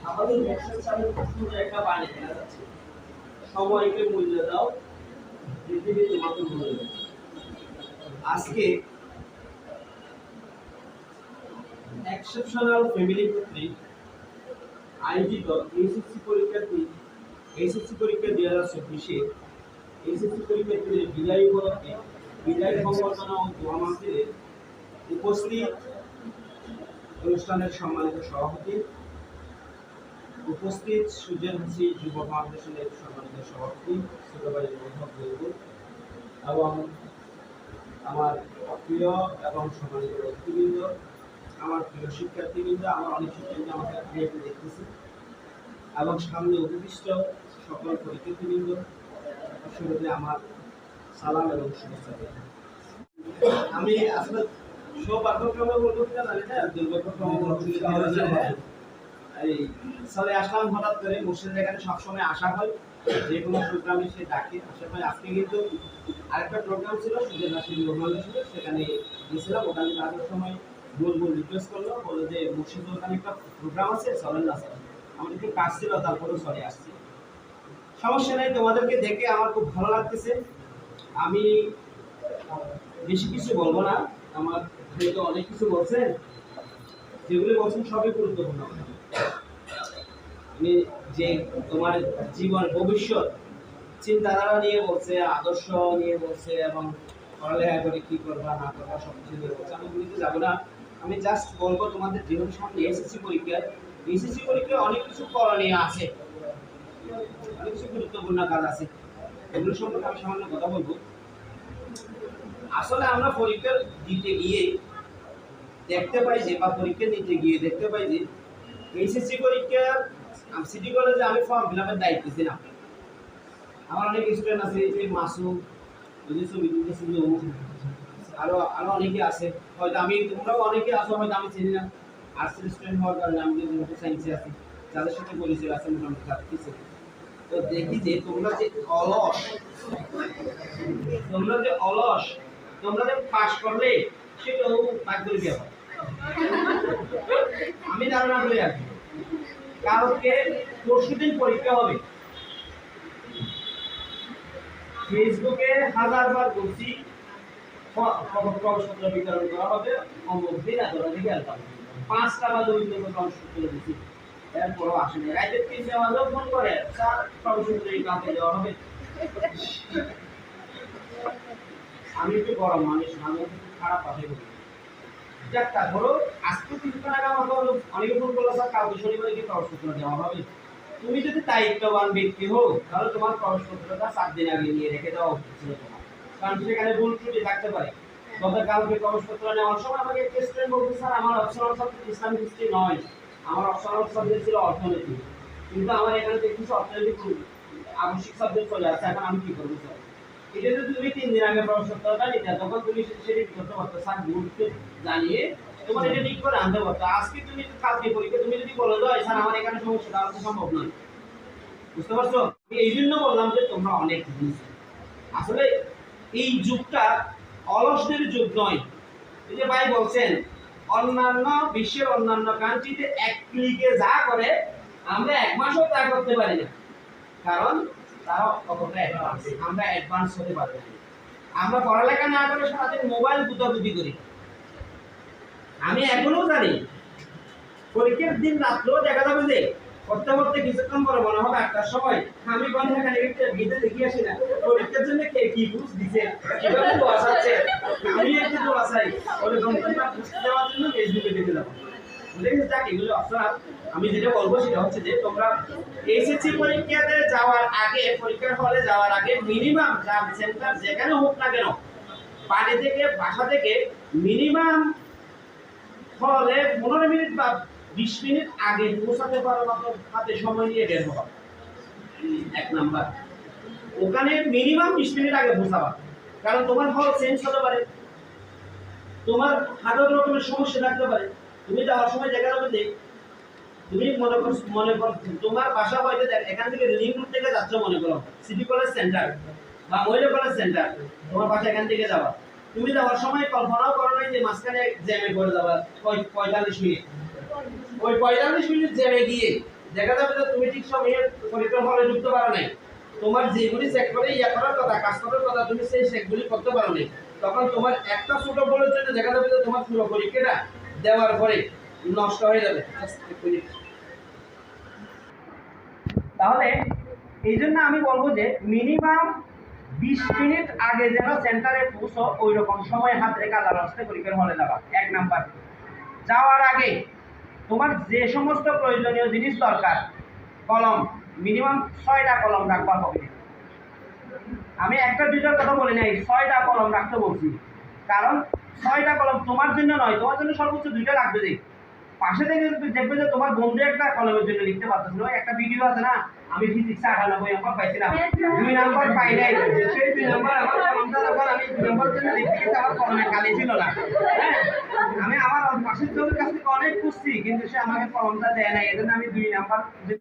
আমাদের ব্যবসার চালু সুন্দর একটা বাণী দেখা যাচ্ছে, সময়কে মূল্য দাও, পৃথিবী তোমাকে মূল্য দেবে। আজকে এক্সেপশনাল ফ্যামিলি কর্তৃক আয়োজিত এইচএসসি পরীক্ষা 2024-এ এইচএসসি পরীক্ষার্থীদের বিদায় উপলক্ষে বিদায় সংবর্ধনা ও দোয়া মাহফিলে উপস্থিত অনুষ্ঠানের সম্মানিত সভাপতি, উপস্থিত সুজন হাসি যুব ফাউন্ডেশনের সম্মানিত সভাপতি ছোট ভাই মোহাম্মদ বলবুল এবং আমার প্রিয় এবং সম্মানিত ব্যক্তিবৃন্দ, আমার প্রিয় শিক্ষার্থীবৃন্দ, আমার অনেক শিক্ষার্থী আমাকে দেখতেছে এবং সামনে উপবিষ্ট সকল পরীক্ষার্থীবৃন্দ, শুরুতে আমার সালাম এবং শুভেচ্ছা। আমি আসলে সৌভাগ্যক্রমে বলবো কিনা জানি না, দুর্ভাগ্যক্রমে বলবো এই চলে আসলাম হঠাৎ করে। মুর্শিদের এখানে সবসময় আসা হয়, যে কোনো প্রোগ্রামে সে ডাকে আসা হয়। আজকে কিন্তু আরেকটা প্রোগ্রাম ছিল, সুজন নাসির রহমান ছিল, সেখানে গেছিলাম। ওখানে আসার সময় বুলবুল রিকোয়েস্ট করলো, বলে যে মুর্শিদের ওখানে একটা প্রোগ্রাম আছে, চলেন না স্যার। আমার একটু কাজ ছিল, তারপরেও চলে আসছি। সমস্যা নেই, তোমাদেরকে দেখে আমার খুব ভালো লাগতেছে। আমি বেশি কিছু বলবো না, আমার যেহেতু অনেক কিছু বলছেন, যেগুলো বলছেন সবই গুরুত্বপূর্ণ। যে তোমার জীবন ভবিষ্যৎ চিন্তাধারা নিয়ে বলছে, আদর্শ নিয়ে বলছে এবং পড়ালেখা করে কি করবা না করবা সব কিছু নিয়ে বলছে। আমি বলতে যাবো না, আমি জাস্ট বলবো তোমাদের জীবনের সামনে এসএসসি পরীক্ষায় অনেক কিছু করণীয় আছে, অনেক কিছু গুরুত্বপূর্ণ কাজ আছে, এগুলো সম্পর্কে আমি সামান্য কথা বলবো। আসলে আমরা পরীক্ষা দিতে গিয়ে দেখতে পাই যে, বা পরীক্ষা দিতে গিয়ে দেখতে পাই যে এইচএসসি পরীক্ষা সিটি কলেজে আমি ফর্ম ফিল আপের দায়িত্ব ছিলাম। আমার অনেক স্টুডেন্ট আছে, যে মাসুম, আরো আরো অনেকে আছে, হয়তো আমি, তোমরাও অনেকে আছো, হয়তো আমি চিনি না। আর্টসের স্টুডেন্ট হওয়ার কারণে আমি যেহেতু সায়েন্সে আছি, যাদের সাথে পরিচয় আছে মোটামুটি তার কিছু। তো দেখি যে তোমরা যে অলস, তোমরা যে পাস করলে সেটাও ভাগ্যের ব্যাপার। আমি ধারণা করে আছি কালকে পরশুদিন পরীক্ষা হবে। ফেসবুকে হাজারবার বলছি প্রবেশপত্র বিতরণ করা হবে, অমুক দিন এত রাতে গেলাম 5টা বাজে প্রবেশপত্র দিচ্ছি, এরপরও আসেনি। রাইতে 3টে বাজেও ফোন করে, স্যার প্রবেশপত্র এই কাউকে দেওয়া হবে। আমি একটু গরম মানুষ, আমি খারাপ পাশে করি। যাক, ধরো আজকে 3টা টাকা মতো অনেকে ফোন করলো, স্যার কাউকে শনিবারে কি প্রবেশপত্র দেওয়া হবে। তুমি যদি দায়িত্ববান ব্যক্তি হও, তাহলে তোমার প্রবেশপত্রটা 7 দিন আগে নিয়ে রেখে দেওয়া উচিত ছিল তোমার, কারণ সেখানে ভুল ত্রুটি থাকতে পারে। গতকালকে প্রবেশপত্র নেওয়ার সময় আমাকে একটা স্টুডেন্ট বলছে, স্যার আমার অপশনাল সাবজেক্ট ইসলামিক হিস্ট্রি নয়, আমার অপশনাল সাবজেক্ট ছিল অর্থনীতি, কিন্তু আমার এখানে দেখতেছি অর্থনীতি আবশ্যিক সাবজেক্ট চলে আসছে, এখন আমি কি করবো স্যার? এটা যদি তুমি 3 দিন আগে প্রবেশপত্রটা নিতে, তখন তুমি সেটা কি করতে পারতো, স্যার ভুলকে জানিয়ে তোমার এটা ঠিক করে আনতে পারতো। আজকে তুমি কালকে পরীক্ষা তুমি যদি বলে দাও স্যার আমার এখানে সমস্যা, তাহলে তো সম্ভব নয়। বুঝতে পারছো? আমি এই জন্য বললাম যে তোমরা অনেক বুঝছো। আসলে এই যুগটা অলসদের যুগ নয়। এই যে ভাই বলছেন, অন্যান্য বিশ্বের অন্যান্য কান্ট্রিতে এক ক্লিকে যা করে আমরা 1 মাসও তা করতে পারি না, কারণ তারা কতটা অ্যাডভান্স, আমরা অ্যাডভান্স হতে পারবো না। আমরা পড়ালেখা না করে সারাদিন মোবাইল গুতাগুতি করি। আমি এখনো জানি পরীক্ষার দিন রাত্রেও দেখা যাবে যে করতে করতে কিছুক্ষণ পরে মনে হবে 8টার সময় আমি এখানে গিয়ে দেখি আসি না পরীক্ষার জন্য কে কি বুঝ দিছে, কিভাবে দোয়া চাচ্ছে, আমি একটু দোয়া চাই ওই গন্তব্য বুঝতে দেওয়ার জন্য ফেসবুকে দেখে যাবো। বুঝে গেছে? যাক, এগুলো অপশনাল। আমি যেটা বলবো সেটা হচ্ছে যে তোমরা এইচএসসি পরীক্ষাতে যাওয়ার আগে, পরীক্ষার হলে যাওয়ার আগে মিনিমাম সেন্টার যেখানে হোক না কেন, বাড়ি থেকে বাসা থেকে মিনিমাম হলে 15 মিনিট বা 20 মিনিট আগে পৌঁছাতে পারো, মতো হাতে সময় নিয়ে বের হবা। 1 নাম্বার, ওখানে মিনিমাম 20 মিনিট আগে পৌঁছাবা, কারণ তোমার হল চেঞ্জ হতে পারে, তোমার হাজার রকমের সমস্যা থাকতে পারে। তুমি যাওয়ার সময় দেখা যাবে যে তুমি মনে কর তোমার বাসা হয়তো এখান থেকে রিং রোড থেকে যাচ্ছ, মনে করো সিটি কলেজ সেন্টার বা মহিলা কলেজ সেন্টার, তোমার বাসা এখান থেকে যাওয়া, তুমি যাওয়ার সময় কল্পনাও করো নাই যে মাঝখানে জ্যামে পড়ে যাবা 45 মিনিট। ওই 45 মিনিট জ্যামে গিয়ে দেখা যাবে যে তুমি ঠিক সময়ে পরীক্ষার হলে ঢুকতে পারো নাই, তোমার যেগুলি চেক করে ইয়া করার কথা, কাজ করার কথা, তুমি সেই চেকগুলি করতে পারো নাই, তখন তোমার একটা ছোট ভুলের জন্য দেখা যাবে যে তোমার পুরো পরীক্ষাটা দেওয়ার পরে নষ্ট হয়ে যাবে। তাহলে এই জন্য আমি বলবো যে মিনিমাম 20 মিনিট আগে যেন সেন্টারে পৌঁছো, ওই রকম সময় হাত রেখে আল্লাহর রাস্তায় পরীক্ষার হলে যাবা। 1 নাম্বার, যাওয়ার আগে তোমার যে সমস্ত প্রয়োজনীয় জিনিস দরকার, কলম মিনিমাম 6টা কলম রাখবা হবে। আমি একটা দুইটার কথা বলি নাই, 6টা কলম রাখতে বলছি, কারণ 6টা কলম তোমার জন্য নয়, তোমার জন্য সর্বোচ্চ 2টা লাগবে। যে পাশে থেকে দেখবে যে তোমার বন্ধু একটা কলমের জন্য লিখতে পারতেছিল, একটা ভিডিও আছে না, আমি ফিজিক্সে 98 নম্বর পাইছিলাম, 2 নম্বর পাই নাই, সেই 2 নম্বর আমার কলমটা যখন আমি 2 নম্বরের জন্য লিখতে গেছি, আমার কলমে কালি ছিল না। হ্যাঁ, আমি আমার পাশের জনের কাছ থেকে অনেক খুঁজছি, কিন্তু সে আমাকে কলমটা দেয় নাই, এজন্য আমি 2 নাম্বার